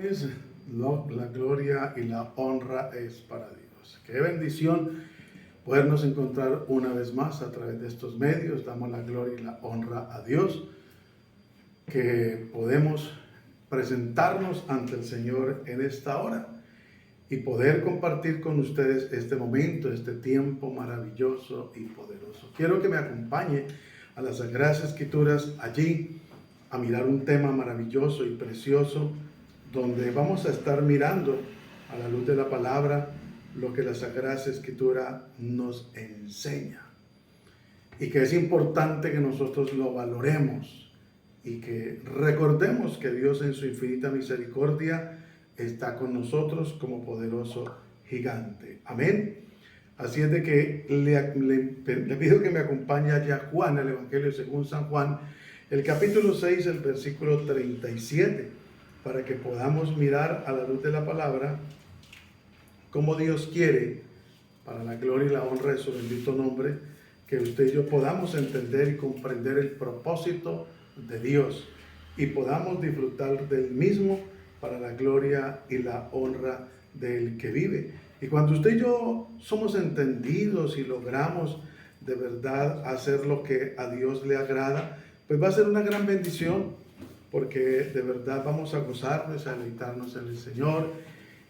Es la gloria y la honra es para Dios. Qué bendición podernos encontrar una vez más a través de estos medios. Damos la gloria y la honra a Dios, que podemos presentarnos ante el Señor en esta hora y poder compartir con ustedes este momento, este tiempo maravilloso y poderoso. Quiero que me acompañe a las Sagradas Escrituras allí a mirar un tema maravilloso y precioso, donde vamos a estar mirando a la luz de la palabra lo que la Sagrada Escritura nos enseña, y que es importante que nosotros lo valoremos y que recordemos que Dios en su infinita misericordia está con nosotros como poderoso gigante. Amén. Así es de que le pido que me acompañe allá a Juan, el Evangelio según San Juan, el capítulo 6, el versículo 37, para que podamos mirar a la luz de la palabra cómo Dios quiere, para la gloria y la honra de su bendito nombre, que usted y yo podamos entender y comprender el propósito de Dios y podamos disfrutar del mismo para la gloria y la honra del que vive. Y cuando usted y yo somos entendidos y logramos de verdad hacer lo que a Dios le agrada, pues va a ser una gran bendición, porque de verdad vamos a gozarnos, a deleitarnos en el Señor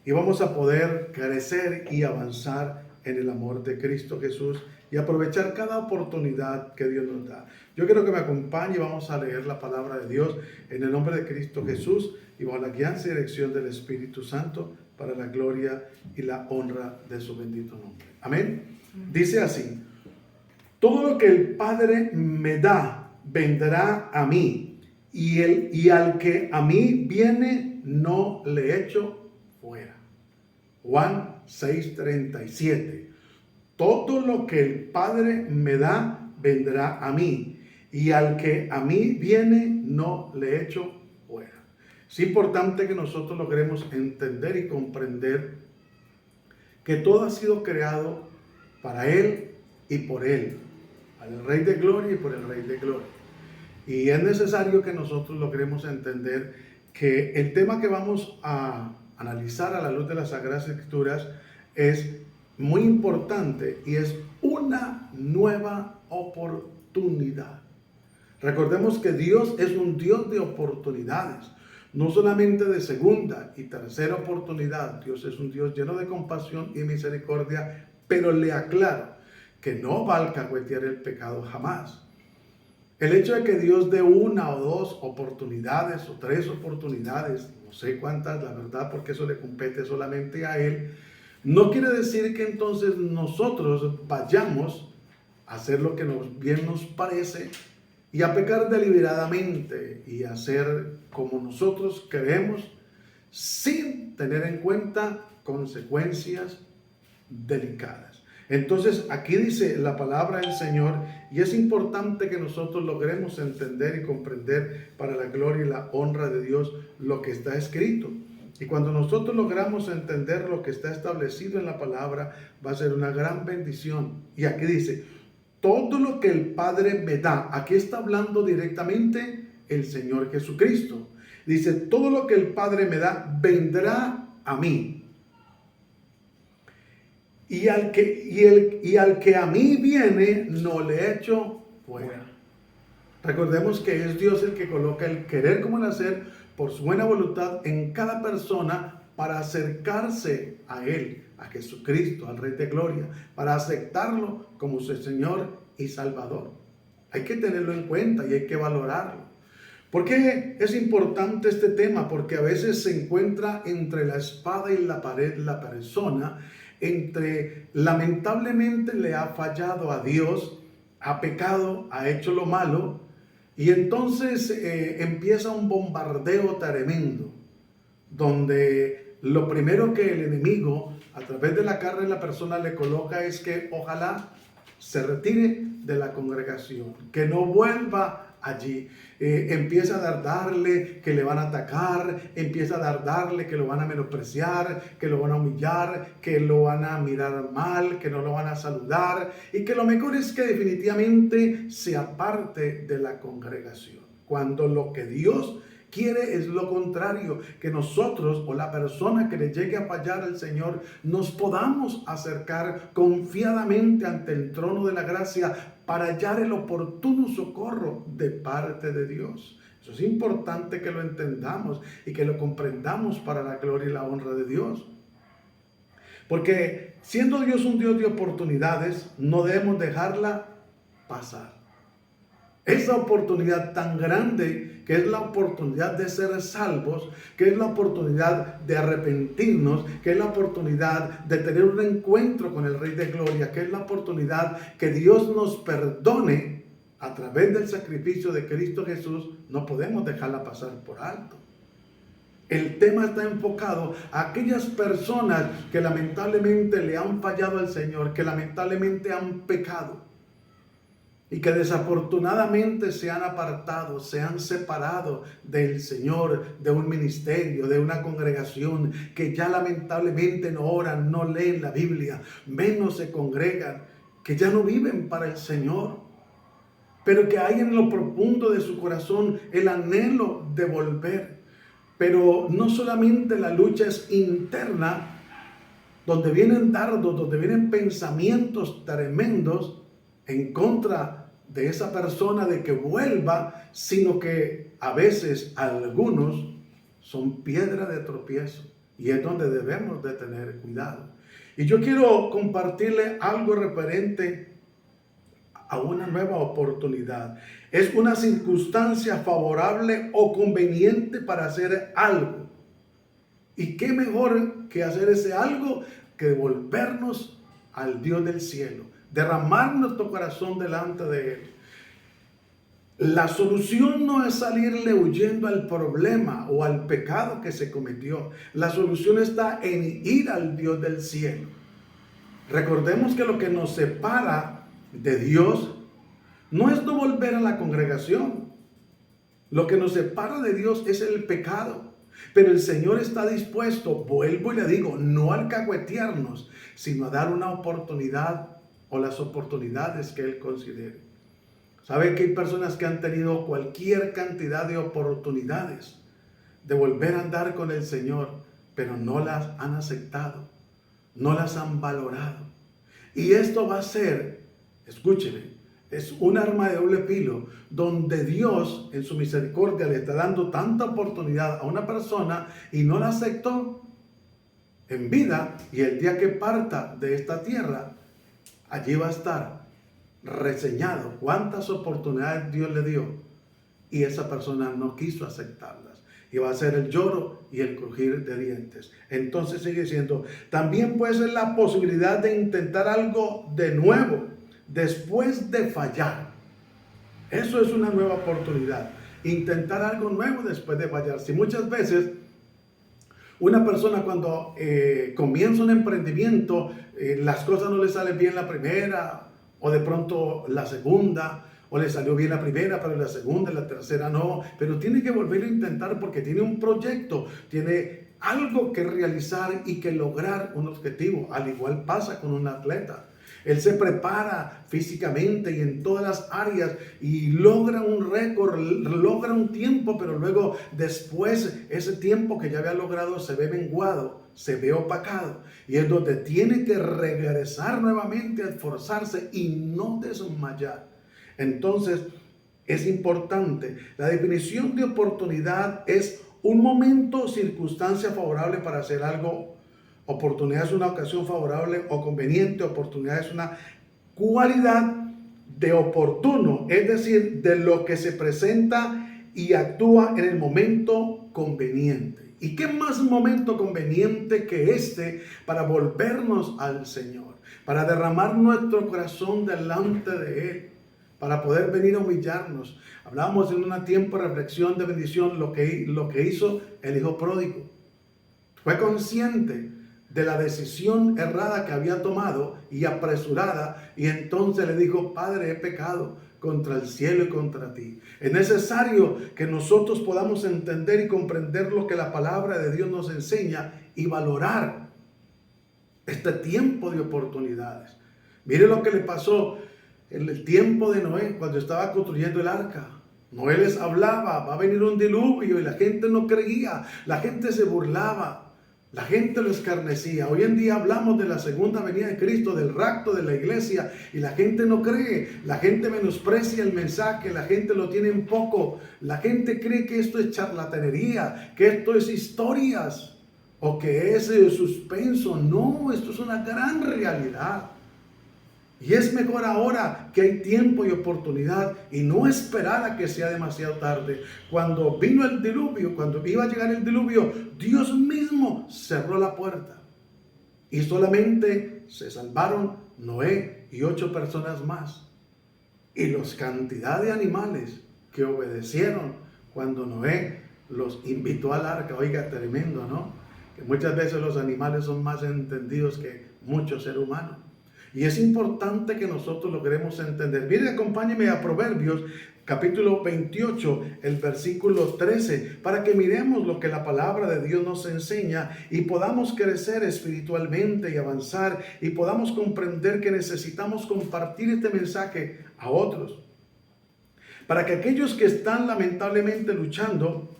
y vamos a poder crecer y avanzar en el amor de Cristo Jesús y aprovechar cada oportunidad que Dios nos da. Yo quiero que me acompañe y vamos a leer la palabra de Dios en el nombre de Cristo Jesús y bajo la guianza y dirección del Espíritu Santo para la gloria y la honra de su bendito nombre. Amén. Dice así: todo lo que el Padre me da vendrá a mí, y al que a mí viene no le echo fuera. Juan 6:37. Todo lo que el Padre me da vendrá a mí, y al que a mí viene no le echo fuera. Es importante que nosotros logremos entender y comprender que todo ha sido creado para Él y por Él, al Rey de Gloria y por el Rey de Gloria. Y es necesario que nosotros logremos entender que el tema que vamos a analizar a la luz de las Sagradas Escrituras es muy importante y es una nueva oportunidad. Recordemos que Dios es un Dios de oportunidades, no solamente de segunda y tercera oportunidad. Dios es un Dios lleno de compasión y misericordia, pero le aclaro que no va a alcahuetear el pecado jamás. El hecho de que Dios dé una o dos oportunidades o tres oportunidades, no sé cuántas, la verdad, porque eso le compete solamente a Él, no quiere decir que entonces nosotros vayamos a hacer lo que bien nos parece y a pecar deliberadamente y hacer como nosotros queremos sin tener en cuenta consecuencias delicadas. Entonces aquí dice la palabra del Señor, y es importante que nosotros logremos entender y comprender para la gloria y la honra de Dios lo que está escrito. Y cuando nosotros logramos entender lo que está establecido en la palabra, va a ser una gran bendición. Y aquí dice: todo lo que el Padre me da. Aquí está hablando directamente el Señor Jesucristo. Dice: todo lo que el Padre me da vendrá a mí. Y al que a mí viene no le echo fuera. Recordemos que es Dios el que coloca el querer como el hacer por su buena voluntad en cada persona para acercarse a Él, a Jesucristo, al Rey de Gloria, para aceptarlo como su Señor y Salvador. Hay que tenerlo en cuenta y hay que valorarlo. ¿Por qué es importante este tema? Porque a veces se encuentra entre la espada y la pared la persona, lamentablemente le ha fallado a Dios, ha pecado, ha hecho lo malo, y entonces empieza un bombardeo tremendo, donde lo primero que el enemigo a través de la carne de la persona le coloca es que ojalá se retire de la congregación, que no vuelva allí. Empieza a darle que le van a atacar, empieza a darle que lo van a menospreciar, que lo van a humillar, que lo van a mirar mal, que no lo van a saludar, y que lo mejor es que definitivamente se aparte de la congregación, cuando lo que Dios quiere es lo contrario, que nosotros o la persona que le llegue a fallar al Señor nos podamos acercar confiadamente ante el trono de la gracia para hallar el oportuno socorro de parte de Dios. Eso es importante que lo entendamos y que lo comprendamos para la gloria y la honra de Dios. Porque siendo Dios un Dios de oportunidades, no debemos dejarla pasar. Esa oportunidad tan grande que es la oportunidad de ser salvos, que es la oportunidad de arrepentirnos, que es la oportunidad de tener un encuentro con el Rey de Gloria, que es la oportunidad que Dios nos perdone a través del sacrificio de Cristo Jesús, no podemos dejarla pasar por alto. El tema está enfocado a aquellas personas que lamentablemente le han fallado al Señor, que lamentablemente han pecado y que desafortunadamente se han apartado, se han separado del Señor, de un ministerio, de una congregación, que ya lamentablemente no oran, no leen la Biblia, menos se congregan, que ya no viven para el Señor, pero que hay en lo profundo de su corazón el anhelo de volver. Pero no solamente la lucha es interna, donde vienen dardos, donde vienen pensamientos tremendos en contra de esa persona de que vuelva, sino que a veces algunos son piedra de tropiezo, y es donde debemos de tener cuidado. Y yo quiero compartirle algo referente a una nueva oportunidad. Es una circunstancia favorable o conveniente para hacer algo. Y qué mejor que hacer ese algo que devolvernos al Dios del cielo, derramar nuestro corazón delante de Él. La solución no es salirle huyendo al problema o al pecado que se cometió. La solución está en ir al Dios del cielo. Recordemos que lo que nos separa de Dios no es no volver a la congregación. Lo que nos separa de Dios es el pecado. Pero el Señor está dispuesto, vuelvo y le digo, no a alcahuetearnos, sino a dar una oportunidad o las oportunidades que Él considere. ¿Sabe que hay personas que han tenido cualquier cantidad de oportunidades de volver a andar con el Señor, pero no las han aceptado, no las han valorado? Y esto va a ser, escúcheme, es un arma de doble filo, donde Dios en su misericordia le está dando tanta oportunidad a una persona y no la aceptó en vida, y el día que parta de esta tierra, allí va a estar reseñado cuántas oportunidades Dios le dio y esa persona no quiso aceptarlas. Y va a ser el lloro y el crujir de dientes. Entonces sigue diciendo, también puede ser la posibilidad de intentar algo de nuevo después de fallar. Eso es una nueva oportunidad. Intentar algo nuevo después de fallar. Si muchas veces una persona cuando comienza un emprendimiento, las cosas no le salen bien la primera, o de pronto la segunda, o le salió bien la primera, pero la segunda y la tercera no, pero tiene que volverlo a intentar porque tiene un proyecto, tiene algo que realizar y que lograr un objetivo. Al igual pasa con un atleta. Él se prepara físicamente y en todas las áreas y logra un récord, logra un tiempo, pero luego después ese tiempo que ya había logrado se ve menguado, se ve opacado. Y es donde tiene que regresar nuevamente a esforzarse y no desmayar. Entonces es importante. La definición de oportunidad es un momento, circunstancia favorable para hacer algo. Oportunidad es una ocasión favorable o conveniente. Oportunidad es una cualidad de oportuno, es decir, de lo que se presenta y actúa en el momento conveniente. ¿Y qué más momento conveniente que este para volvernos al Señor? Para derramar nuestro corazón delante de Él, para poder venir a humillarnos. Hablábamos en un tiempo de reflexión, de bendición, lo que hizo el hijo pródigo. Fue consciente de la decisión errada que había tomado y apresurada, y entonces le dijo: Padre, he pecado contra el cielo y contra ti. Es necesario que nosotros podamos entender y comprender lo que la palabra de Dios nos enseña y valorar este tiempo de oportunidades. Mire lo que le pasó en el tiempo de Noé cuando estaba construyendo el arca. Noé les hablaba, va a venir un diluvio, y la gente no creía, la gente se burlaba, la gente lo escarnecía. Hoy en día hablamos de la segunda venida de Cristo, del rapto de la iglesia, y la gente no cree, la gente menosprecia el mensaje, la gente lo tiene en poco, la gente cree que esto es charlatanería, que esto es historias, o que es suspenso. No, esto es una gran realidad. Y es mejor ahora que hay tiempo y oportunidad, y no esperar a que sea demasiado tarde. Cuando vino el diluvio, cuando iba a llegar el diluvio, Dios mismo cerró la puerta. Y solamente se salvaron Noé y 8 personas más. Y la cantidad de animales que obedecieron cuando Noé los invitó al arca. Oiga, tremendo, ¿no? Que muchas veces los animales son más entendidos que muchos seres humanos. Y es importante que nosotros logremos entender. Mire, acompáñeme a Proverbios, capítulo 28, el versículo 13, para que miremos lo que la palabra de Dios nos enseña y podamos crecer espiritualmente y avanzar, y podamos comprender que necesitamos compartir este mensaje a otros. Para que aquellos que están lamentablemente luchando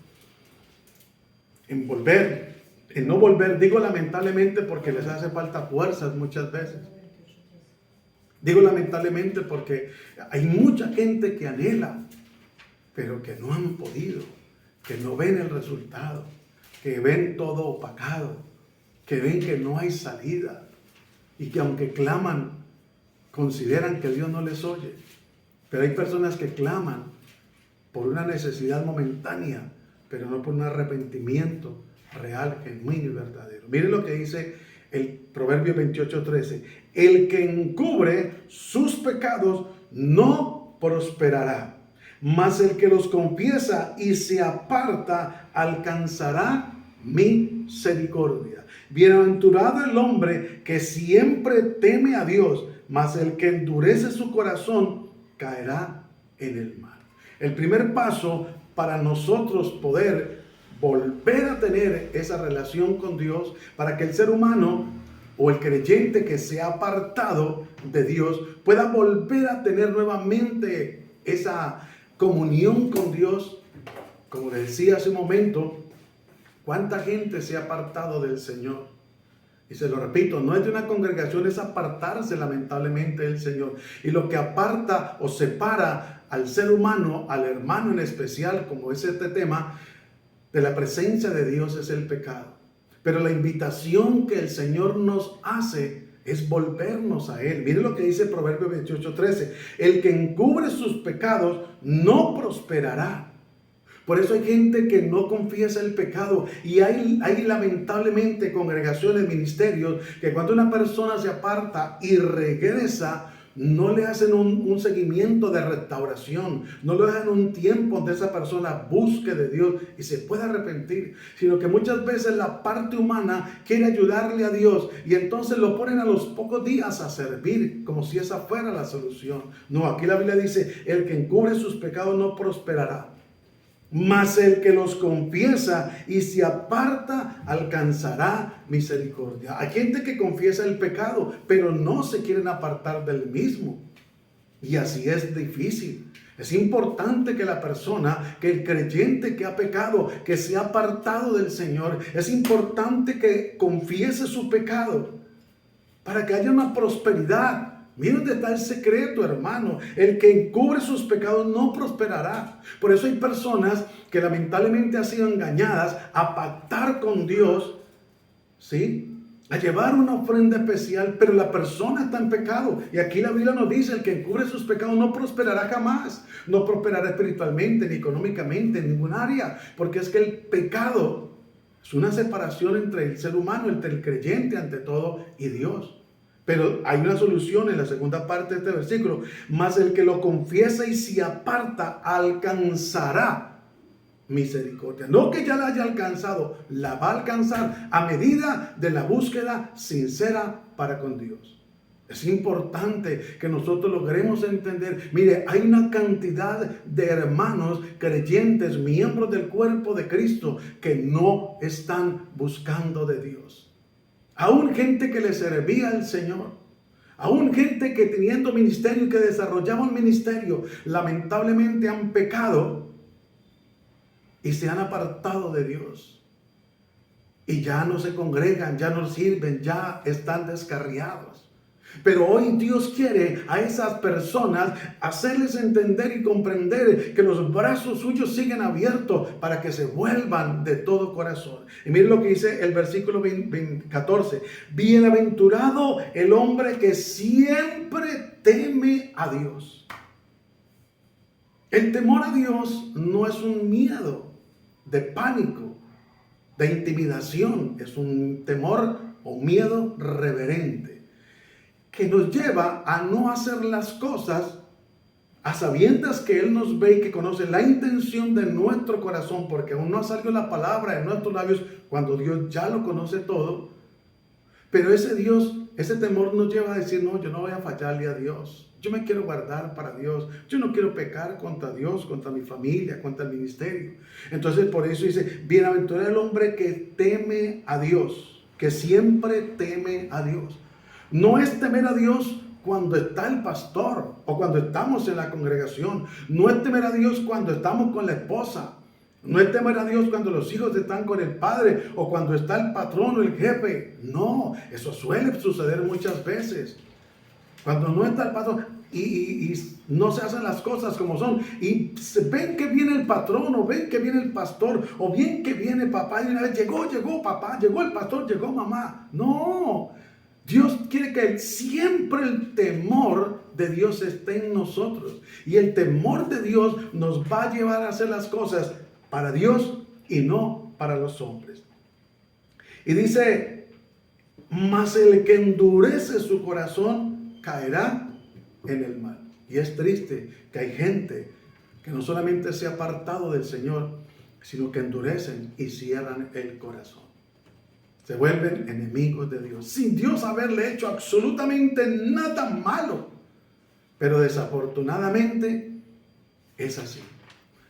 en no volver, digo lamentablemente porque les hace falta fuerzas muchas veces. Digo lamentablemente porque hay mucha gente que anhela, pero que no han podido, que no ven el resultado, que ven todo opacado, que ven que no hay salida, y que aunque claman, consideran que Dios no les oye. Pero hay personas que claman por una necesidad momentánea, pero no por un arrepentimiento real, genuino y verdadero. Miren lo que dice el Proverbio 28:13. El que encubre sus pecados no prosperará, mas el que los confiesa y se aparta alcanzará misericordia. Bienaventurado el hombre que siempre teme a Dios, mas el que endurece su corazón caerá en el mal. El primer paso para nosotros poder volver a tener esa relación con Dios, para que el ser humano o el creyente que se ha apartado de Dios pueda volver a tener nuevamente esa comunión con Dios. Como les decía hace un momento, ¿cuánta gente se ha apartado del Señor? Y se lo repito, no es de una congregación, es apartarse lamentablemente del Señor. Y lo que aparta o separa al ser humano, al hermano en especial, como es este tema, de la presencia de Dios, es el pecado. Pero la invitación que el Señor nos hace es volvernos a Él. Mire lo que dice Proverbios 28:13. El que encubre sus pecados no prosperará. Por eso hay gente que no confiesa el pecado, y hay lamentablemente congregaciones, ministerios, que cuando una persona se aparta y regresa, no le hacen un seguimiento de restauración, no le dan un tiempo donde esa persona busque de Dios y se pueda arrepentir, sino que muchas veces la parte humana quiere ayudarle a Dios, y entonces lo ponen a los pocos días a servir, como si esa fuera la solución. No, aquí la Biblia dice, el que encubre sus pecados no prosperará, mas el que los confiesa y se aparta alcanzará misericordia. Hay gente que confiesa el pecado, pero no se quieren apartar del mismo. Y así es difícil. Es importante que la persona, que el creyente que ha pecado, que se ha apartado del Señor, es importante que confiese su pecado para que haya una prosperidad. Mira dónde está el secreto, hermano. El que encubre sus pecados no prosperará. Por eso hay personas que lamentablemente han sido engañadas a pactar con Dios, ¿sí?, a llevar una ofrenda especial, pero la persona está en pecado. Y aquí la Biblia nos dice, el que encubre sus pecados no prosperará jamás. No prosperará espiritualmente, ni económicamente, en ningún área. Porque es que el pecado es una separación entre el ser humano, entre el creyente ante todo, y Dios. Pero hay una solución en la segunda parte de este versículo. Mas el que lo confiesa y se aparta alcanzará misericordia. No que ya la haya alcanzado, la va a alcanzar a medida de la búsqueda sincera para con Dios. Es importante que nosotros logremos entender. Mire, hay una cantidad de hermanos creyentes, miembros del cuerpo de Cristo, que no están buscando de Dios. Aún gente que le servía al Señor, aún gente que teniendo ministerio y que desarrollaba un ministerio, lamentablemente han pecado y se han apartado de Dios. Y ya no se congregan, ya no sirven, ya están descarriados. Pero hoy Dios quiere a esas personas hacerles entender y comprender que los brazos suyos siguen abiertos para que se vuelvan de todo corazón. Y miren lo que dice el versículo 14. Bienaventurado el hombre que siempre teme a Dios. El temor a Dios no es un miedo de pánico, de intimidación. Es un temor o miedo reverente, que nos lleva a no hacer las cosas a sabiendas que Él nos ve y que conoce la intención de nuestro corazón, porque aún no ha salido la palabra de nuestros labios cuando Dios ya lo conoce todo. Pero ese temor nos lleva a decir, no, yo no voy a fallarle a Dios. Yo me quiero guardar para Dios. Yo no quiero pecar contra Dios, contra mi familia, contra el ministerio. Entonces por eso dice, bienaventurado el hombre que teme a Dios, que siempre teme a Dios. No es temer a Dios cuando está el pastor o cuando estamos en la congregación. No es temer a Dios cuando estamos con la esposa. No es temer a Dios cuando los hijos están con el padre o cuando está el patrón o el jefe. No, eso suele suceder muchas veces. Cuando no está el patrón y no se hacen las cosas como son y ven que viene el patrón o ven que viene el pastor o bien que viene papá y una vez llegó papá, llegó el pastor, llegó mamá. No. Dios quiere que siempre el temor de Dios esté en nosotros. Y el temor de Dios nos va a llevar a hacer las cosas para Dios y no para los hombres. Y dice, mas el que endurece su corazón caerá en el mal. Y es triste que hay gente que no solamente se ha apartado del Señor, sino que endurecen y cierran el corazón. Se vuelven enemigos de Dios, sin Dios haberle hecho absolutamente nada malo. Pero desafortunadamente es así.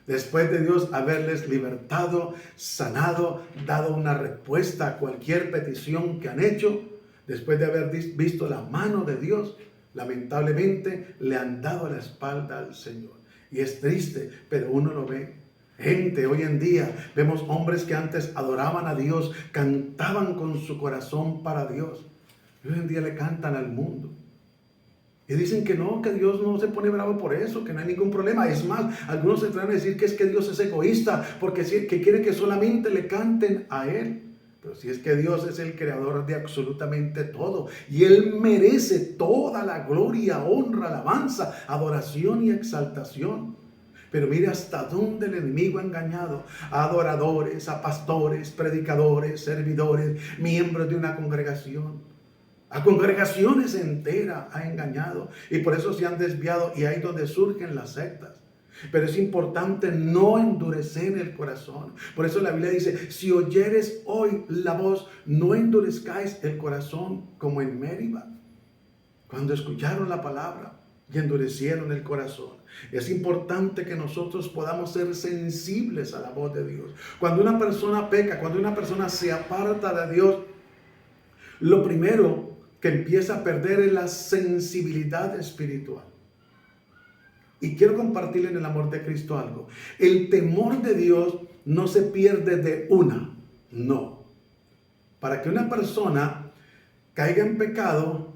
Después de Dios haberles libertado, sanado, dado una respuesta a cualquier petición que han hecho, después de haber visto la mano de Dios, lamentablemente le han dado la espalda al Señor. Y es triste, pero uno lo ve. Gente, hoy en día vemos hombres que antes adoraban a Dios, cantaban con su corazón para Dios. Y hoy en día le cantan al mundo. Y dicen que no, que Dios no se pone bravo por eso, que no hay ningún problema. Es más, algunos se atreven a decir que es que Dios es egoísta, porque que quiere que solamente le canten a Él. Pero si es que Dios es el creador de absolutamente todo. Y Él merece toda la gloria, honra, alabanza, adoración y exaltación. Pero mire hasta dónde el enemigo ha engañado a adoradores, a pastores, predicadores, servidores, miembros de una congregación. A congregaciones enteras ha engañado y por eso se han desviado y ahí es donde surgen las sectas. Pero es importante no endurecer el corazón. Por eso la Biblia dice, si oyeres hoy la voz, no endurezcáis el corazón como en Meriba. Cuando escucharon la palabra y endurecieron el corazón. Es importante que nosotros podamos ser sensibles a la voz de Dios. Cuando una persona peca, cuando una persona se aparta de Dios, lo primero que empieza a perder es la sensibilidad espiritual. Y quiero compartirle en el amor de Cristo algo. El temor de Dios no se pierde de una, no. Para que una persona caiga en pecado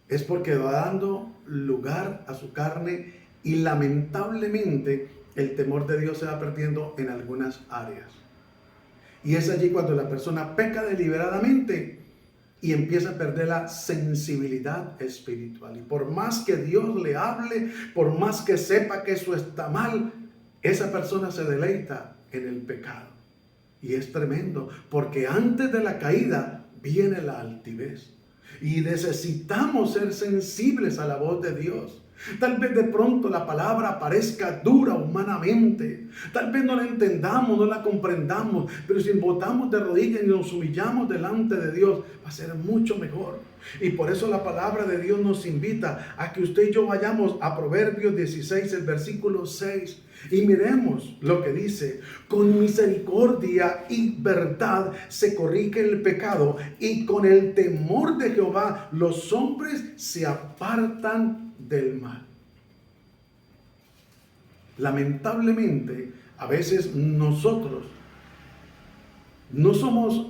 es porque va dando lugar a su carne y lamentablemente el temor de Dios se va perdiendo en algunas áreas. Y es allí cuando la persona peca deliberadamente y empieza a perder la sensibilidad espiritual. Y por más que Dios le hable, por más que sepa que eso está mal, esa persona se deleita en el pecado. Y es tremendo, porque antes de la caída viene la altivez. Y necesitamos ser sensibles a la voz de Dios. Tal vez de pronto la palabra parezca dura humanamente. Tal vez no la entendamos, no la comprendamos. Pero si botamos de rodillas y nos humillamos delante de Dios, va a ser mucho mejor. Y por eso la palabra de Dios nos invita a que usted y yo vayamos a Proverbios 16, el versículo 6. Y miremos lo que dice: con misericordia y verdad se corrige el pecado, y con el temor de Jehová los hombres se apartan del mal. Lamentablemente A veces nosotros no somos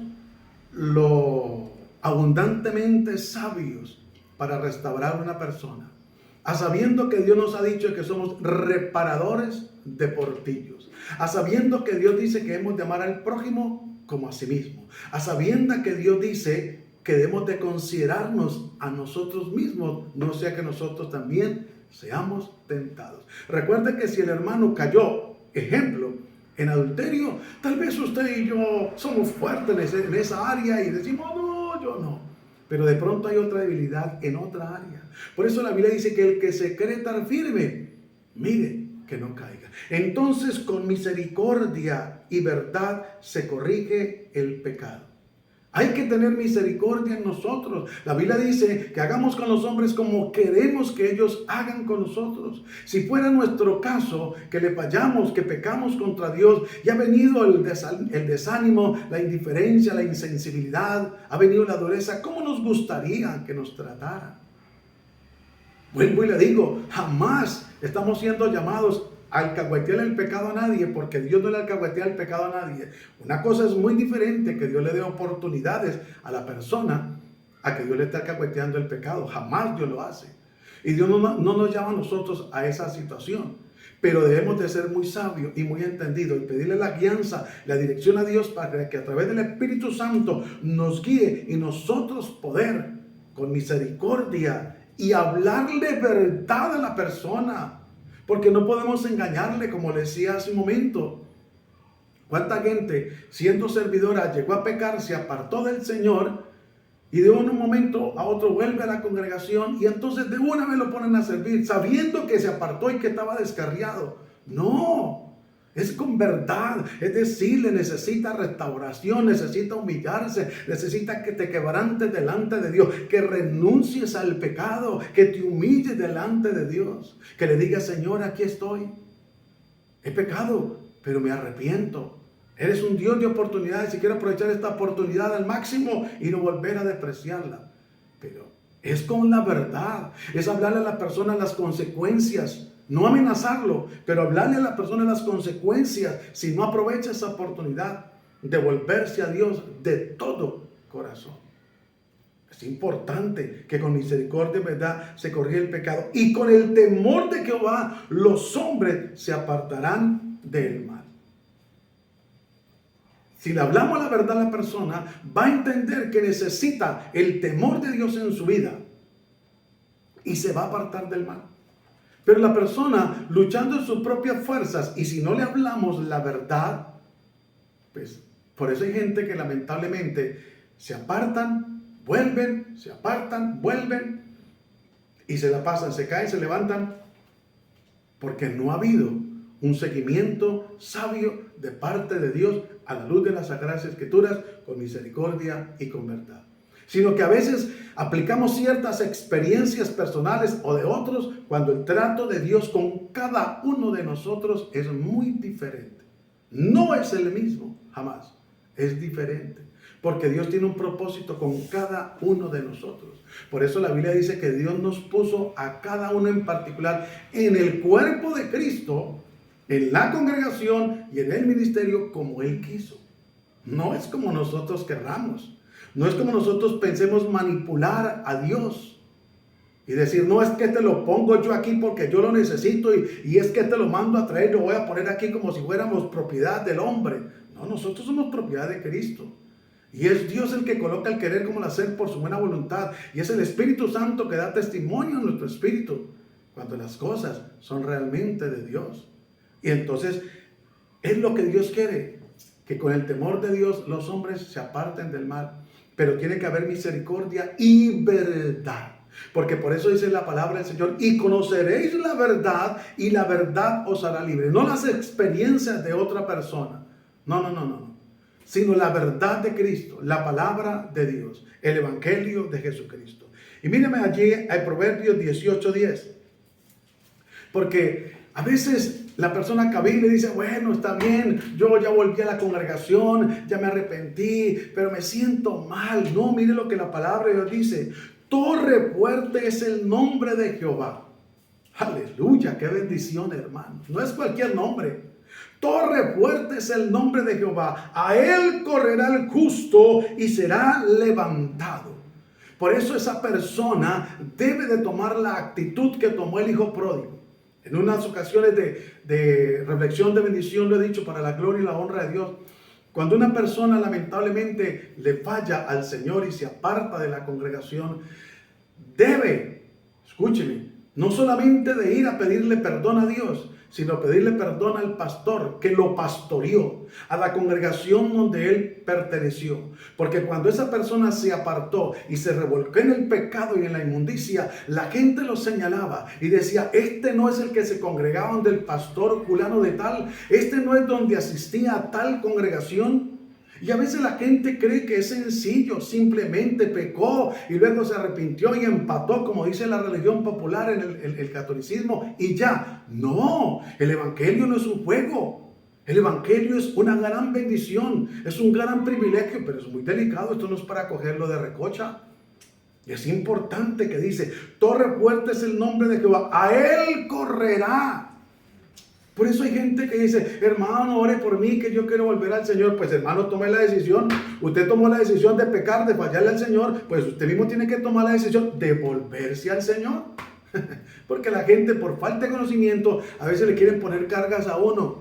lo abundantemente sabios para restaurar a una persona, a sabiendo que Dios nos ha dicho que somos reparadores de portillos, a sabiendo que Dios dice que hemos de amar al prójimo como a sí mismo, a sabiendo que Dios dice que debemos de considerarnos a nosotros mismos, no sea que nosotros también seamos tentados. Recuerde que si el hermano cayó, ejemplo, en adulterio, tal vez usted y yo somos fuertes en esa área y decimos, no, yo no. Pero de pronto hay otra debilidad en otra área. Por eso la Biblia dice que el que se cree estar firme, mire que no caiga. Entonces con misericordia y verdad se corrige el pecado. Hay que tener misericordia en nosotros. La Biblia dice que hagamos con los hombres como queremos que ellos hagan con nosotros. Si fuera nuestro caso, que le fallamos, que pecamos contra Dios, y ha venido el desánimo, la indiferencia, la insensibilidad, ha venido la dureza, ¿cómo nos gustaría que nos trataran? Vuelvo y le digo, jamás estamos siendo llamados a alcahuetear el pecado a nadie, porque Dios no le alcahuetea el pecado a nadie. Una cosa es muy diferente que Dios le dé oportunidades a la persona a que Dios le esté alcahueteando el pecado. Jamás Dios lo hace. Y Dios no nos llama a nosotros a esa situación. Pero debemos de ser muy sabios y muy entendidos y pedirle la guianza, la dirección a Dios para que a través del Espíritu Santo nos guíe y nosotros poder con misericordia y hablarle verdad a la persona. Porque no podemos engañarle, como le decía hace un momento. ¿Cuánta gente, siendo servidora, llegó a pecar, se apartó del Señor y de un momento a otro vuelve a la congregación y entonces de una vez lo ponen a servir, sabiendo que se apartó y que estaba descarriado? No, es con verdad. Es decir, le necesita restauración, necesita humillarse, necesita que te quebrantes delante de Dios, que renuncies al pecado, que te humilles delante de Dios, que le digas, Señor, aquí estoy, he pecado, pero me arrepiento. Eres un Dios de oportunidades y quiero aprovechar esta oportunidad al máximo y no volver a despreciarla. Pero es con la verdad, es hablarle a la persona las consecuencias. No amenazarlo, pero hablarle a la persona las consecuencias si no aprovecha esa oportunidad de volverse a Dios de todo corazón. Es importante que con misericordia y verdad se corrija el pecado. Y con el temor de Jehová los hombres se apartarán del mal. Si le hablamos la verdad a la persona, va a entender que necesita el temor de Dios en su vida y se va a apartar del mal. Pero la persona luchando en sus propias fuerzas, y si no le hablamos la verdad, pues por eso hay gente que lamentablemente se apartan, vuelven, se apartan, vuelven, y se la pasan, se caen, se levantan, porque no ha habido un seguimiento sabio de parte de Dios a la luz de las Sagradas Escrituras, con misericordia y con verdad. Sino que a veces aplicamos ciertas experiencias personales o de otros cuando el trato de Dios con cada uno de nosotros es muy diferente. No es el mismo, jamás. Es diferente. Porque Dios tiene un propósito con cada uno de nosotros. Por eso la Biblia dice que Dios nos puso a cada uno en particular en el cuerpo de Cristo, en la congregación y en el ministerio como Él quiso. No es como nosotros querramos. No es como nosotros pensemos manipular a Dios y decir, no, es que te lo pongo yo aquí porque yo lo necesito y es que te lo mando a traer, lo voy a poner aquí como si fuéramos propiedad del hombre. No, nosotros somos propiedad de Cristo. Y es Dios el que coloca el querer como el hacer por su buena voluntad. Y es el Espíritu Santo que da testimonio en nuestro espíritu cuando las cosas son realmente de Dios. Y entonces es lo que Dios quiere, que con el temor de Dios los hombres se aparten del mal. Pero tiene que haber misericordia y verdad. Porque por eso dice la palabra del Señor, y conoceréis la verdad y la verdad os hará libre. No las experiencias de otra persona. No. Sino la verdad de Cristo, la palabra de Dios, el evangelio de Jesucristo. Y míreme allí en Proverbios 18:10. Porque a veces la persona cabila y dice, bueno, está bien, yo ya volví a la congregación, ya me arrepentí, pero me siento mal. No, mire lo que la palabra de Dios dice. Torre fuerte es el nombre de Jehová. Aleluya, qué bendición, hermano. No es cualquier nombre. Torre fuerte es el nombre de Jehová. A él correrá el justo y será levantado. Por eso esa persona debe de tomar la actitud que tomó el hijo pródigo. En unas ocasiones de reflexión de bendición lo he dicho, para la gloria y la honra de Dios. Cuando una persona lamentablemente le falla al Señor y se aparta de la congregación, debe, escúcheme, no solamente de ir a pedirle perdón a Dios, sino pedirle perdón al pastor que lo pastoreó, a la congregación donde él perteneció. Porque cuando esa persona se apartó y se revolcó en el pecado y en la inmundicia, la gente lo señalaba y decía: este no es el que se congregaba donde el pastor fulano de tal, este no es donde asistía a tal congregación. Y a veces la gente cree que es sencillo, simplemente pecó y luego se arrepintió y empató, como dice la religión popular en el catolicismo, y ya. No, el evangelio no es un juego. El evangelio es una gran bendición, es un gran privilegio, pero es muy delicado. Esto no es para cogerlo de recocha. Y es importante que dice: torre fuerte es el nombre de Jehová, a él correrá. Por eso hay gente que dice: hermano, ore por mí que yo quiero volver al Señor. Pues hermano, tome la decisión. Usted tomó la decisión de pecar, de fallarle al Señor. Pues usted mismo tiene que tomar la decisión de volverse al Señor. Porque la gente, por falta de conocimiento, a veces le quieren poner cargas a uno.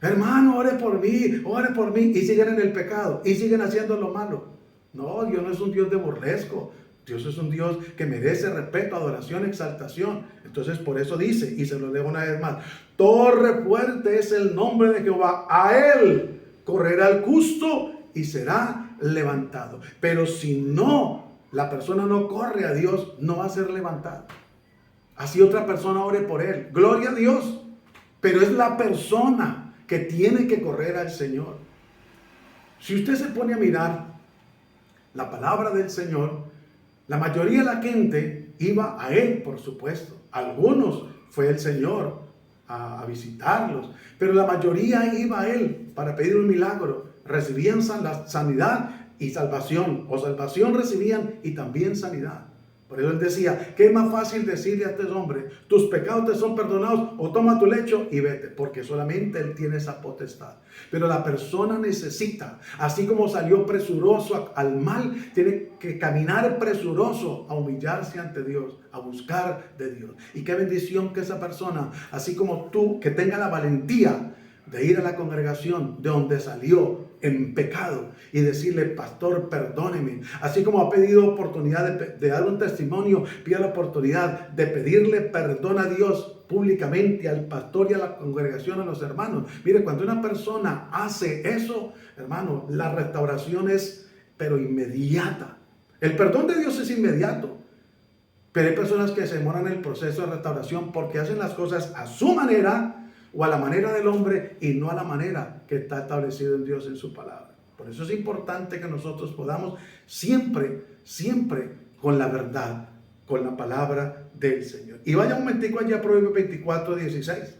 Hermano, ore por mí. Y siguen en el pecado y siguen haciendo lo malo. No, Dios no es un Dios de burlesco. Dios es un Dios que merece respeto, adoración, exaltación. Entonces por eso dice, y se lo leo una vez más: torre fuerte es el nombre de Jehová, a él correrá el justo y será levantado. Pero si no, la persona no corre a Dios, no va a ser levantado. Así otra persona ore por él, gloria a Dios, pero es la persona que tiene que correr al Señor. Si usted se pone a mirar la palabra del Señor, la mayoría de la gente iba a él, por supuesto. Algunos fue el Señor a visitarlos, pero la mayoría iba a él para pedir un milagro. Recibían sanidad y salvación, o salvación recibían y también sanidad. Por eso él decía: ¿qué es más fácil decirle a este hombre: tus pecados te son perdonados, o toma tu lecho y vete? Porque solamente él tiene esa potestad. Pero la persona necesita, así como salió presuroso al mal, tiene que caminar presuroso a humillarse ante Dios, a buscar de Dios. Y qué bendición que esa persona, así como tú, que tenga la valentía de ir a la congregación de donde salió en pecado y decirle: pastor, perdóneme. Así como ha pedido oportunidad de dar un testimonio, pida la oportunidad de pedirle perdón a Dios públicamente, al pastor y a la congregación, a los hermanos. Mire, cuando una persona hace eso, hermano, la restauración es pero inmediata. El perdón de Dios es inmediato, pero hay personas que se demoran en el proceso de restauración porque hacen las cosas a su manera o a la manera del hombre y no a la manera que está establecido en Dios en su palabra. Por eso es importante que nosotros podamos siempre con la verdad, con la palabra del Señor. Y vaya un momentico allá a Proverbios 24:16.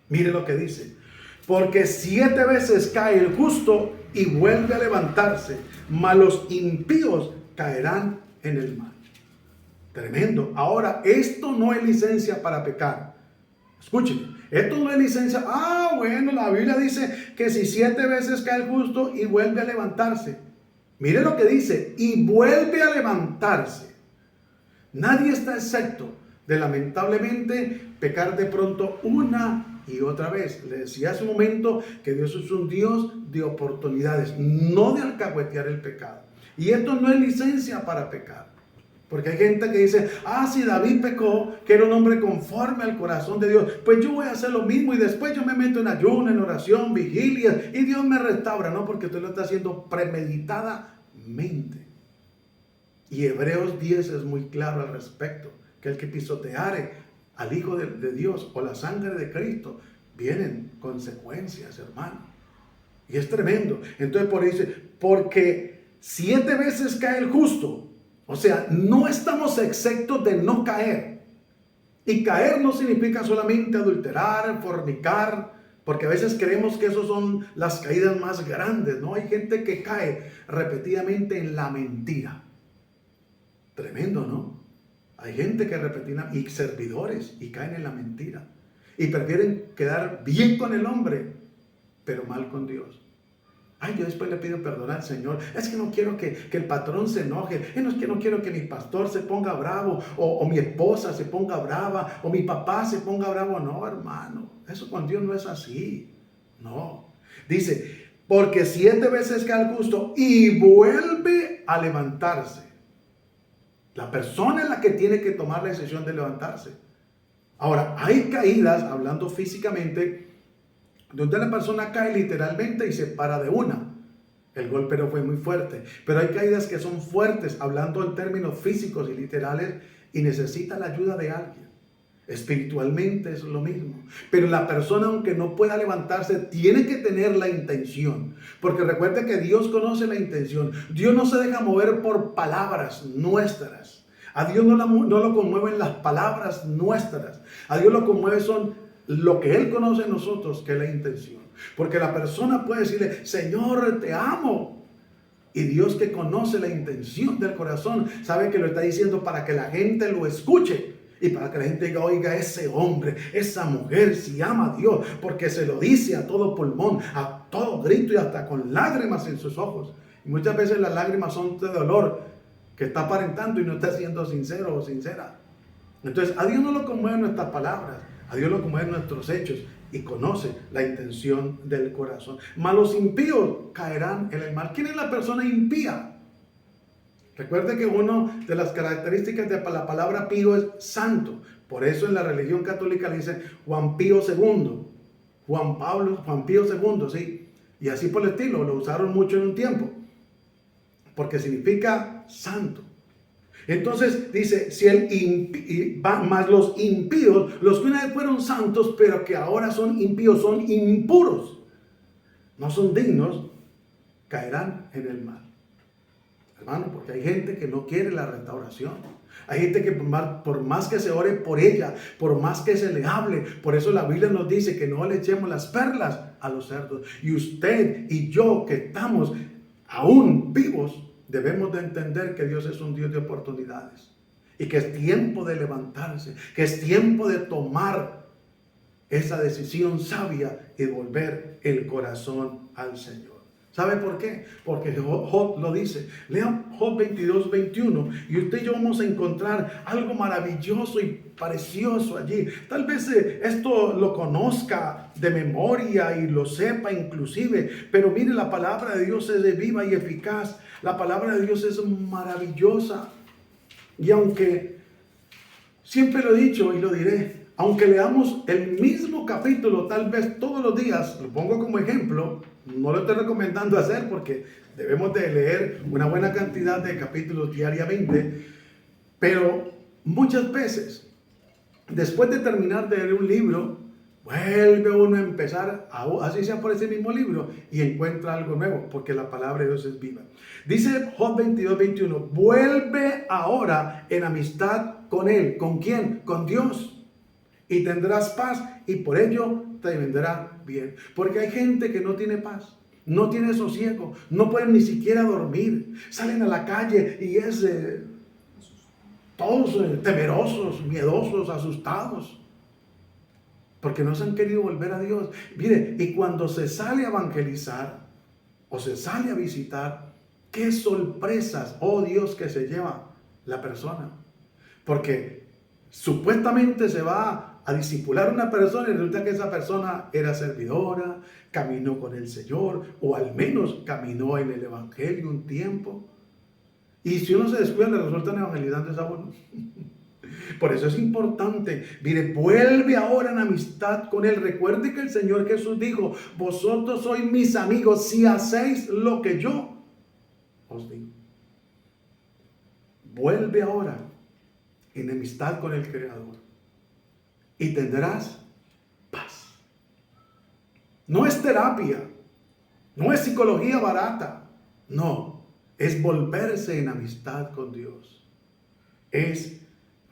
Mire lo que dice: porque 7 veces cae el justo y vuelve a levantarse, mas los impíos caerán en el mal. Tremendo. Ahora, esto no es licencia para pecar. Escuchen, esto no es licencia. Bueno, la Biblia dice que si 7 veces cae el justo y vuelve a levantarse. Mire lo que dice: y vuelve a levantarse. Nadie está excepto de, lamentablemente, pecar de pronto una y otra vez. Le decía hace un momento que Dios es un Dios de oportunidades, no de alcahuetear el pecado. Y esto no es licencia para pecar. Porque hay gente que dice: si David pecó, que era un hombre conforme al corazón de Dios, pues yo voy a hacer lo mismo y después yo me meto en ayuno, en oración, vigilia, y Dios me restaura. No, porque usted lo está haciendo premeditadamente. Y Hebreos 10 es muy claro al respecto, que el que pisoteare al Hijo de Dios o la sangre de Cristo, vienen consecuencias, hermano. Y es tremendo. Entonces por eso dice: porque 7 veces cae el justo. O sea, no estamos exentos de no caer. Y caer no significa solamente adulterar, fornicar, porque a veces creemos que esas son las caídas más grandes. No, hay gente que cae repetidamente en la mentira. Tremendo, ¿no? Hay gente que repetidamente, y servidores, y caen en la mentira. y prefieren quedar bien con el hombre, pero mal con Dios. Ay, yo después le pido perdón al Señor. Es que no quiero que el patrón se enoje. Es que no quiero que mi pastor se ponga bravo. O mi esposa se ponga brava. O mi papá se ponga bravo. No, hermano. Eso con Dios no es así. No. Dice, porque 7 veces cae al justo y vuelve a levantarse. La persona es la que tiene que tomar la decisión de levantarse. Ahora, hay caídas, hablando físicamente, donde la persona cae literalmente y se para de una. El golpe no fue muy fuerte. Pero hay caídas que son fuertes, hablando en términos físicos y literales, y necesita la ayuda de alguien. Espiritualmente es lo mismo. Pero la persona, aunque no pueda levantarse, tiene que tener la intención. Porque recuerde que Dios conoce la intención. Dios no se deja mover por palabras nuestras. A Dios no lo conmueven las palabras nuestras. A Dios lo conmueve son lo que Él conoce en nosotros, que es la intención. Porque la persona puede decirle, Señor, te amo. Y Dios, que conoce la intención del corazón, sabe que lo está diciendo para que la gente lo escuche. Y para que la gente diga, oiga, ese hombre, esa mujer, si ama a Dios, porque se lo dice a todo pulmón, a todo grito y hasta con lágrimas en sus ojos. Y muchas veces las lágrimas son de dolor, que está aparentando y no está siendo sincero o sincera. Entonces, a Dios no lo conmueven nuestras palabras. A Dios lo conmueven nuestros hechos y conoce la intención del corazón. Mas los impíos caerán en el mal. ¿Quién es la persona impía? Recuerde que una de las características de la palabra pío es santo. Por eso en la religión católica le dicen Juan Pío II, Juan Pío II, ¿sí? Y así por el estilo, lo usaron mucho en un tiempo, porque significa santo. Entonces dice, más los impíos, los que una vez fueron santos, pero que ahora son impíos, son impuros, no son dignos, caerán en el mal. Hermano, porque hay gente que no quiere la restauración. Hay gente que por más que se ore por ella, por más que se le hable, por eso la Biblia nos dice que no le echemos las perlas a los cerdos. Y usted y yo, que estamos aún vivos, debemos de entender que Dios es un Dios de oportunidades y que es tiempo de levantarse, que es tiempo de tomar esa decisión sabia y volver el corazón al Señor. ¿Sabe por qué? Porque Job lo dice. Lean Job 22, 21 y usted y yo vamos a encontrar algo maravilloso y precioso allí. Tal vez esto lo conozca de memoria y lo sepa inclusive, pero mire, la palabra de Dios es viva y eficaz. La palabra de Dios es maravillosa. Y aunque, siempre lo he dicho y lo diré, aunque leamos el mismo capítulo tal vez todos los días, lo pongo como ejemplo, no lo estoy recomendando hacer porque debemos de leer una buena cantidad de capítulos diariamente, pero muchas veces, después de terminar de leer un libro, vuelve uno a empezar, así sea por ese mismo libro, y encuentra algo nuevo, porque la palabra de Dios es viva. Dice Job 22, 21, vuelve ahora en amistad con Él. ¿Con quién? Con Dios. Y tendrás paz, y por ello te vendrá bien. Porque hay gente que no tiene paz, no tiene sosiego, no pueden ni siquiera dormir. Salen a la calle y es todos temerosos, miedosos, asustados, porque no se han querido volver a Dios. Mire, y cuando se sale a evangelizar o se sale a visitar, qué sorpresas, oh Dios, que se lleva la persona. Porque supuestamente se va a discipular a una persona y resulta que esa persona era servidora, caminó con el Señor, o al menos caminó en el Evangelio un tiempo. Y si uno se descuida, le resultan evangelizando a uno. Por eso es importante, mire, vuelve ahora en amistad con Él. Recuerde que el Señor Jesús dijo, vosotros sois mis amigos si hacéis lo que yo os digo. Vuelve ahora en amistad con el Creador y tendrás paz. No es terapia, no es psicología barata, no, es volverse en amistad con Dios. Es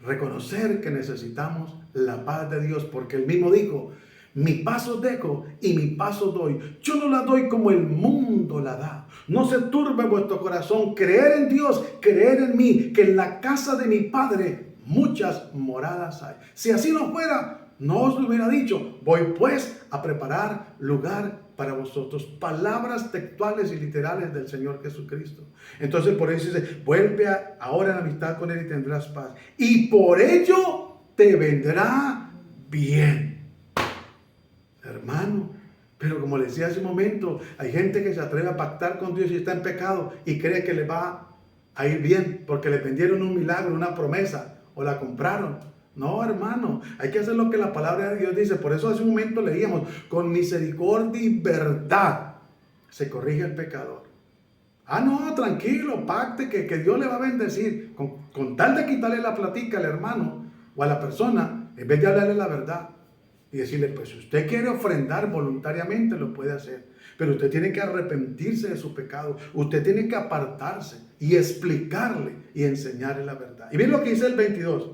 reconocer que necesitamos la paz de Dios, porque Él mismo dijo, mi paz os dejo y mi paz os doy. Yo no la doy como el mundo la da. No se turbe vuestro corazón. Creer en Dios, creer en mí, que en la casa de mi Padre muchas moradas hay. Si así no fuera, no os lo hubiera dicho. Voy pues a preparar lugar para vosotros. Palabras textuales y literales del Señor Jesucristo. Entonces por eso dice, vuelve ahora en amistad con Él y tendrás paz. Y por ello te vendrá bien. Hermano, pero como le decía hace un momento, hay gente que se atreve a pactar con Dios y está en pecado y cree que le va a ir bien porque le vendieron un milagro, una promesa o la compraron. No, hermano, hay que hacer lo que la palabra de Dios dice. Por eso hace un momento leíamos, con misericordia y verdad se corrige el pecador. Ah, no, tranquilo, pacte que Dios le va a bendecir. Con tal de quitarle la platica al hermano o a la persona, en vez de hablarle la verdad y decirle, pues si usted quiere ofrendar voluntariamente, lo puede hacer. Pero usted tiene que arrepentirse de su pecado. Usted tiene que apartarse y explicarle y enseñarle la verdad. Y miren lo que dice el 22.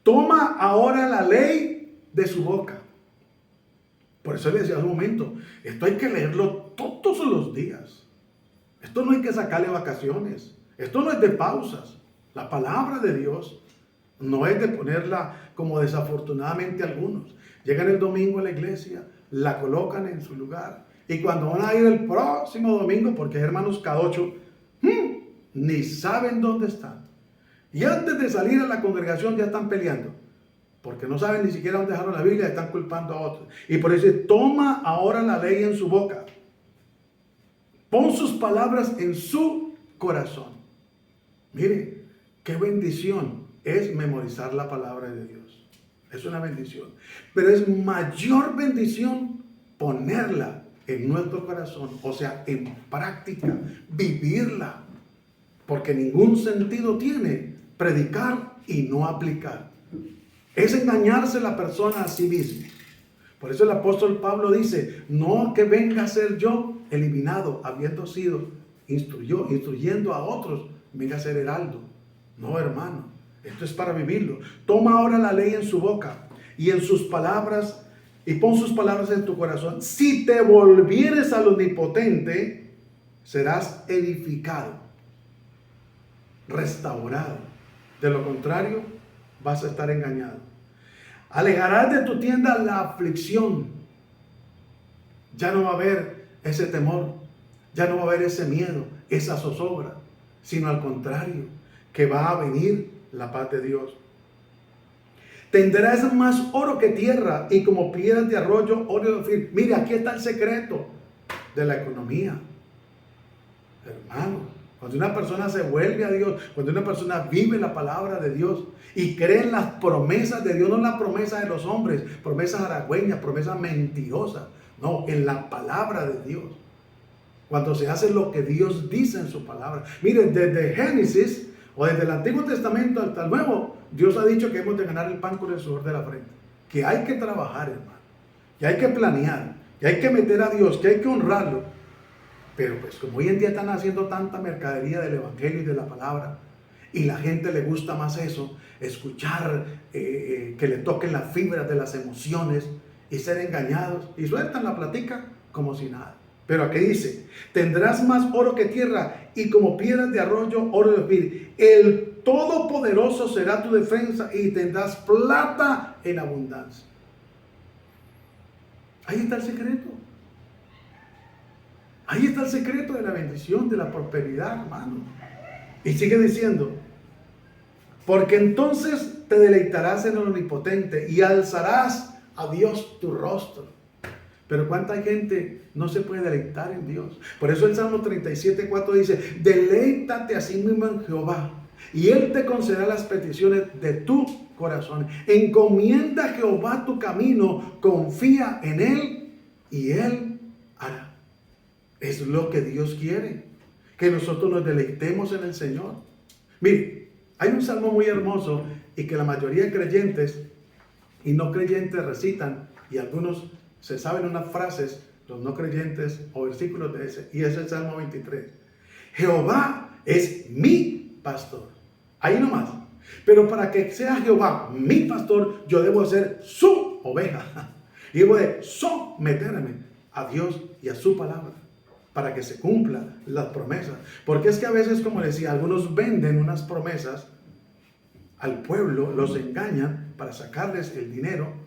Toma ahora la ley de su boca. Por eso le decía hace un momento, esto hay que leerlo todos los días. Esto no hay que sacarle vacaciones. Esto no es de pausas. La palabra de Dios no es de ponerla como desafortunadamente algunos. Llegan el domingo a la iglesia, la colocan en su lugar. Y cuando van a ir el próximo domingo, porque hay hermanos cada 8, ni saben dónde están. Y antes de salir a la congregación ya están peleando. Porque no saben ni siquiera dónde dejaron la Biblia, están culpando a otros. Y por eso dice, toma ahora la ley en su boca. Pon sus palabras en su corazón. Mire, qué bendición es memorizar la palabra de Dios. Es una bendición. Pero es mayor bendición ponerla en nuestro corazón. O sea, en práctica, vivirla. Porque ningún sentido tiene predicar y no aplicar. Es engañarse la persona a sí misma. Por eso el apóstol Pablo dice, no que venga a ser yo eliminado, habiendo sido instruyendo a otros, venga a ser heraldo. No, hermano, esto es para vivirlo. Toma ahora la ley en su boca y en sus palabras, y pon sus palabras en tu corazón. Si te volvieres al Omnipotente, serás edificado, restaurado. De lo contrario, vas a estar engañado. Alejarás de tu tienda la aflicción. Ya no va a haber ese temor, ya no va a haber ese miedo, esa zozobra, sino al contrario, que va a venir la paz de Dios. Tendrás más oro que tierra y como piedras de arroyo, oro de Ofir. Mire, aquí está el secreto de la economía. Hermano, cuando una persona se vuelve a Dios, cuando una persona vive la palabra de Dios y cree en las promesas de Dios, no en las promesas de los hombres, promesas halagüeñas, promesas mentirosas, no, en la palabra de Dios. Cuando se hace lo que Dios dice en su palabra. Miren, desde Génesis o desde el Antiguo Testamento hasta el Nuevo, Dios ha dicho que hemos de ganar el pan con el sudor de la frente. Que hay que trabajar, hermano. Que hay que planear. Que hay que meter a Dios. Que hay que honrarlo. Pero pues como hoy en día están haciendo tanta mercadería del evangelio y de la palabra, y la gente le gusta más eso, escuchar que le toquen las fibras de las emociones y ser engañados, y sueltan la platica como si nada. Pero aquí dice, tendrás más oro que tierra y como piedras de arroyo, oro de Ofir. El Todopoderoso será tu defensa y tendrás plata en abundancia. Ahí está el secreto. Ahí está el secreto de la bendición, de la prosperidad, hermano. Y sigue diciendo, porque entonces te deleitarás en el Omnipotente y alzarás a Dios tu rostro. Pero cuánta gente no se puede deleitar en Dios. Por eso el Salmo 37:4 dice, deleítate a sí mismo en Jehová y Él te concederá las peticiones de tu corazón. Encomienda a Jehová tu camino, confía en Él y Él hará. Es lo que Dios quiere, que nosotros nos deleitemos en el Señor. Mire, hay un salmo muy hermoso y que la mayoría de creyentes y no creyentes recitan, y algunos se saben unas frases, los no creyentes o versículos de ese, y es el Salmo 23. Jehová es mi pastor. Ahí nomás. Pero para que sea Jehová mi pastor, yo debo ser su oveja. Y debo de someterme a Dios y a su palabra, para que se cumplan las promesas. Porque es que a veces, como decía, algunos venden unas promesas al pueblo, los engañan para sacarles el dinero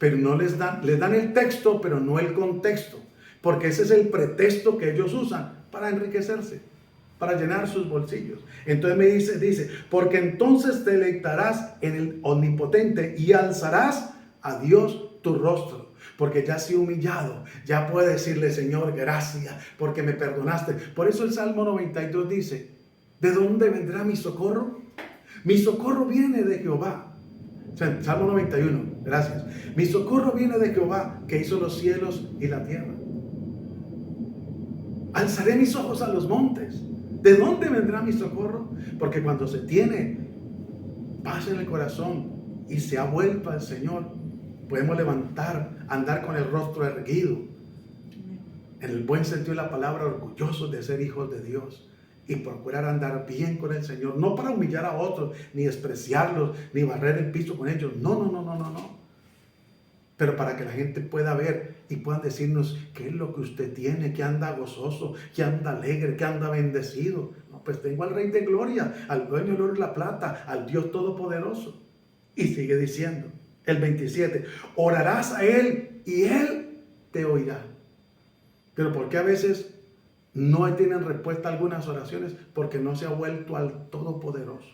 pero no les dan el texto, pero no el contexto, porque ese es el pretexto que ellos usan para enriquecerse, para llenar sus bolsillos. Entonces dice, porque entonces te deleitarás en el Omnipotente y alzarás a Dios tu rostro, porque ya has sido humillado, ya puede decirle, Señor, gracias, porque me perdonaste. Por eso el Salmo 92 dice, ¿de dónde vendrá mi socorro? Mi socorro viene de Jehová. O sea, Salmo 91, gracias. Mi socorro viene de Jehová, que hizo los cielos y la tierra. Alzaré mis ojos a los montes. ¿De dónde vendrá mi socorro? Porque cuando se tiene paz en el corazón y se ha vuelto al Señor, podemos andar con el rostro erguido, en el buen sentido de la palabra, orgullosos de ser hijos de Dios y procurar andar bien con el Señor, no para humillar a otros, ni despreciarlos, ni barrer el piso con ellos, no, pero para que la gente pueda ver y puedan decirnos qué es lo que usted tiene, que anda gozoso, que anda alegre, que anda bendecido. No, pues tengo al Rey de Gloria, al dueño del oro y la plata, al Dios Todopoderoso. Y sigue diciendo, el 27, orarás a Él y Él te oirá. Pero ¿por qué a veces no tienen respuesta a algunas oraciones? Porque no se ha vuelto al Todopoderoso.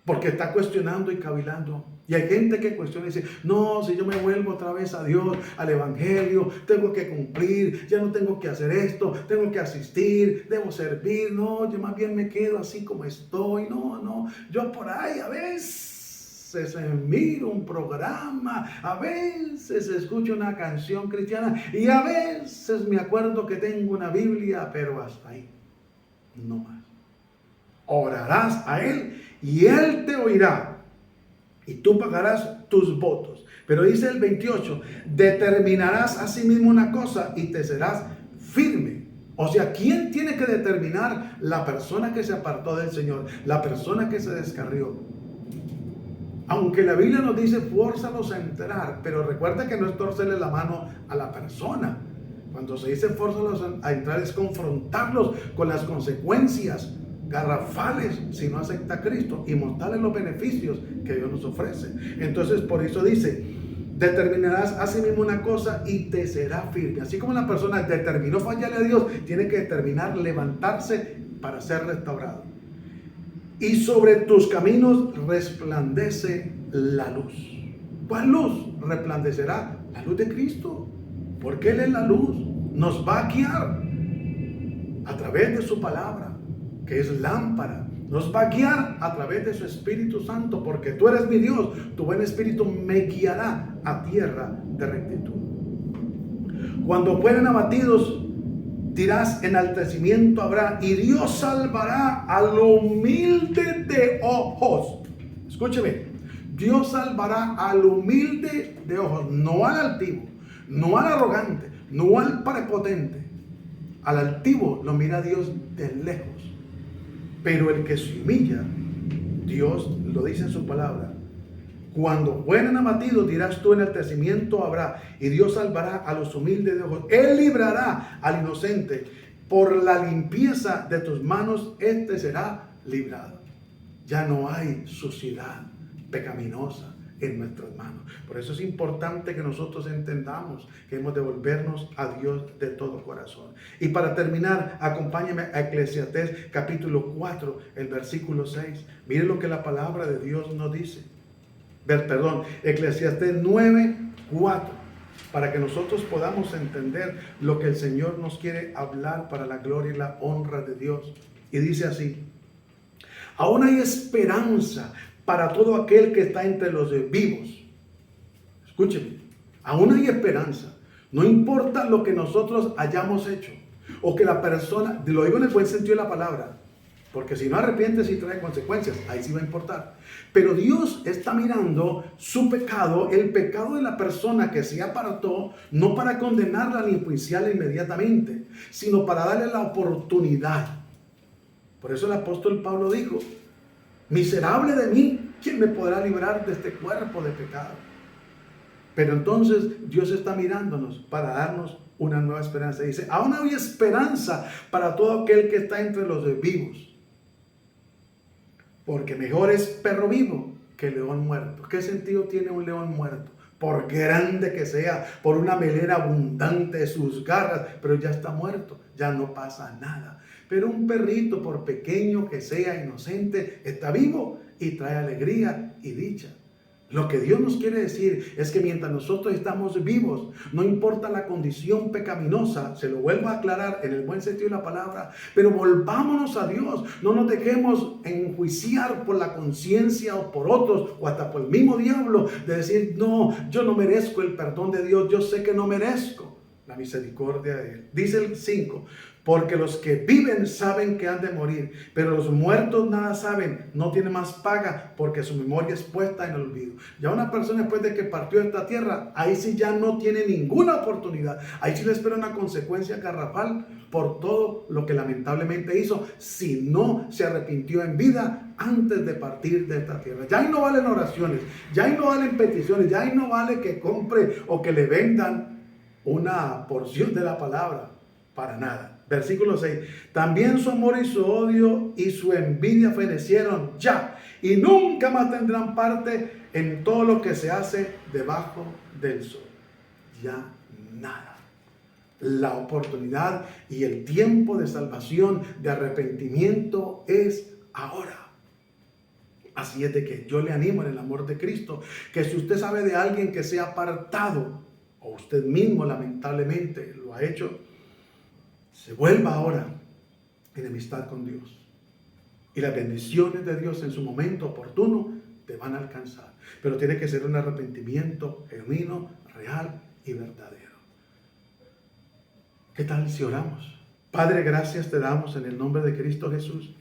Porque está cuestionando y cavilando. Y hay gente que cuestiona y dice, no, si yo me vuelvo otra vez a Dios, al Evangelio, tengo que cumplir, ya no tengo que hacer esto, tengo que asistir, debo servir. No, yo más bien me quedo así como estoy. No, yo por ahí a veces miro un programa, a veces escucho una canción cristiana y a veces me acuerdo que tengo una Biblia, pero hasta ahí, no más. Orarás a Él y Él te oirá y tú pagarás tus votos. Pero dice el 28, determinarás a sí mismo una cosa y te serás firme. O sea, ¿quién tiene que determinar? La persona que se apartó del Señor, la persona que se descarrió. Aunque la Biblia nos dice, fórzalos a entrar, pero recuerda que no es torcerle la mano a la persona. Cuando se dice fórzalos a entrar es confrontarlos con las consecuencias garrafales si no acepta a Cristo y mostrarles los beneficios que Dios nos ofrece. Entonces por eso dice, determinarás a sí mismo una cosa y te será firme. Así como la persona determinó fallarle a Dios, tiene que determinar levantarse para ser restaurado. Y sobre tus caminos resplandece la luz. ¿Cuál luz? Resplandecerá la luz de Cristo, porque Él es la luz. Nos va a guiar a través de su palabra, que es lámpara. Nos va a guiar a través de su Espíritu Santo, porque tú eres mi Dios, tu buen Espíritu me guiará a tierra de rectitud. Cuando fueren abatidos, dirás, enaltecimiento habrá, y Dios salvará al humilde de ojos. Escúcheme, Dios salvará al humilde de ojos, no al altivo, no al arrogante, no al prepotente. Al altivo lo mira Dios de lejos. Pero el que se humilla, Dios lo dice en su palabra. Cuando fueren abatidos, dirás tú, enaltecimiento habrá, y Dios salvará a los humildes de ojos. Él librará al inocente. Por la limpieza de tus manos, este será librado. Ya no hay suciedad pecaminosa en nuestras manos. Por eso es importante que nosotros entendamos que hemos de volvernos a Dios de todo corazón. Y para terminar, acompáñame a Eclesiastés capítulo 4, el versículo 6. Mire lo que la palabra de Dios nos dice. Eclesiastés 9, 4. Para que nosotros podamos entender lo que el Señor nos quiere hablar para la gloria y la honra de Dios. Y dice así: aún hay esperanza para todo aquel que está entre los vivos. Escúcheme, aún hay esperanza. No importa lo que nosotros hayamos hecho, o que la persona, lo digo en el buen sentido de la palabra, porque si no arrepientes y trae consecuencias, ahí sí va a importar. Pero Dios está mirando su pecado, el pecado de la persona que se apartó, no para condenarla ni enjuiciarla inmediatamente, sino para darle la oportunidad. Por eso el apóstol Pablo dijo: miserable de mí, ¿quién me podrá librar de este cuerpo de pecado? Pero entonces Dios está mirándonos para darnos una nueva esperanza. Dice: aún hay esperanza para todo aquel que está entre los vivos. Porque mejor es perro vivo que león muerto. ¿Qué sentido tiene un león muerto? por grande que sea, por una melena abundante de sus garras, pero ya está muerto, ya no pasa nada. Pero un perrito, por pequeño que sea, inocente, está vivo y trae alegría y dicha. Lo que Dios nos quiere decir es que mientras nosotros estamos vivos, no importa la condición pecaminosa, se lo vuelvo a aclarar en el buen sentido de la palabra, pero volvámonos a Dios, no nos dejemos enjuiciar por la conciencia o por otros o hasta por el mismo diablo de decir, no, yo no merezco el perdón de Dios, yo sé que no merezco la misericordia de Él. Dice el 5, porque los que viven saben que han de morir, pero los muertos nada saben, no tienen más paga porque su memoria es puesta en el olvido. Ya una persona después de que partió de esta tierra, ahí sí ya no tiene ninguna oportunidad. Ahí sí le espera una consecuencia garrafal por todo lo que lamentablemente hizo, si no se arrepintió en vida antes de partir de esta tierra. Ya ahí no valen oraciones, ya ahí no valen peticiones, ya ahí no vale que compre o que le vendan una porción de la palabra, para nada. Versículo 6, también su amor y su odio y su envidia fenecieron ya, y nunca más tendrán parte en todo lo que se hace debajo del sol. Ya nada. La oportunidad y el tiempo de salvación, de arrepentimiento es ahora. Así es de que yo le animo en el amor de Cristo, que si usted sabe de alguien que se ha apartado, o usted mismo lamentablemente lo ha hecho, se vuelva ahora en amistad con Dios. Y las bendiciones de Dios en su momento oportuno te van a alcanzar. Pero tiene que ser un arrepentimiento genuino, real y verdadero. ¿Qué tal si oramos? Padre, gracias te damos en el nombre de Cristo Jesús.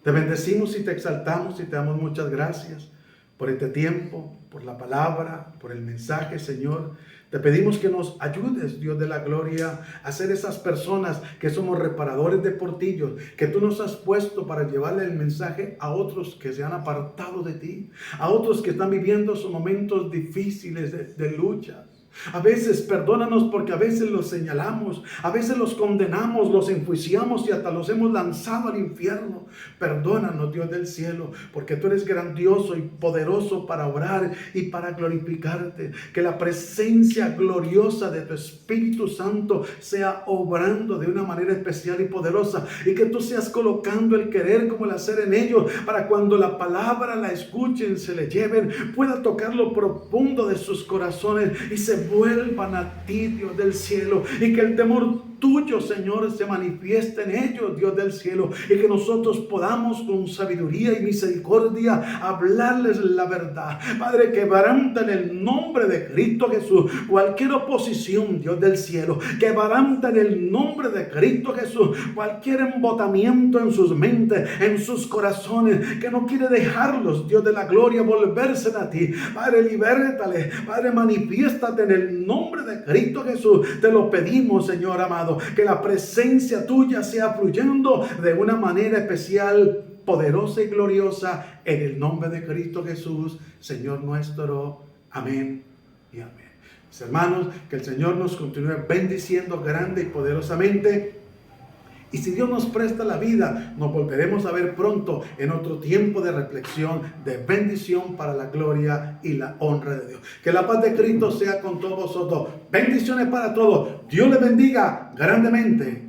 Te bendecimos y te exaltamos y te damos muchas gracias por este tiempo, por la palabra, por el mensaje, Señor. Te pedimos que nos ayudes, Dios de la gloria, a ser esas personas que somos reparadores de portillos, que tú nos has puesto para llevarle el mensaje a otros que se han apartado de ti, a otros que están viviendo esos momentos difíciles de lucha. A veces perdónanos porque a veces los señalamos, a veces los condenamos, los enjuiciamos y hasta los hemos lanzado al infierno. Perdónanos, Dios del cielo, porque tú eres grandioso y poderoso para obrar y para glorificarte. Que la presencia gloriosa de tu Espíritu Santo sea obrando de una manera especial y poderosa, y que tú seas colocando el querer como el hacer en ellos, para cuando la palabra la escuchen, se le lleven, pueda tocar lo profundo de sus corazones y se vuelvan a ti, Dios del cielo, y que el temor tuyo, Señor, se manifieste en ellos, Dios del cielo, y que nosotros podamos con sabiduría y misericordia hablarles la verdad. Padre, quebranta en el nombre de Cristo Jesús cualquier oposición, Dios del cielo, quebranta en el nombre de Cristo Jesús cualquier embotamiento en sus mentes, en sus corazones, que no quiere dejarlos, Dios de la gloria, volverse a ti. Padre, libértale, Padre, manifiéstate en el nombre de Cristo Jesús. Te lo pedimos, Señor amado, que la presencia tuya sea fluyendo de una manera especial, poderosa y gloriosa, en el nombre de Cristo Jesús, Señor nuestro. Amén y amén. Mis hermanos, que el Señor nos continúe bendiciendo grande y poderosamente. Y si Dios nos presta la vida, nos volveremos a ver pronto en otro tiempo de reflexión, de bendición para la gloria y la honra de Dios. Que la paz de Cristo sea con todos vosotros. Bendiciones para todos. Dios les bendiga grandemente.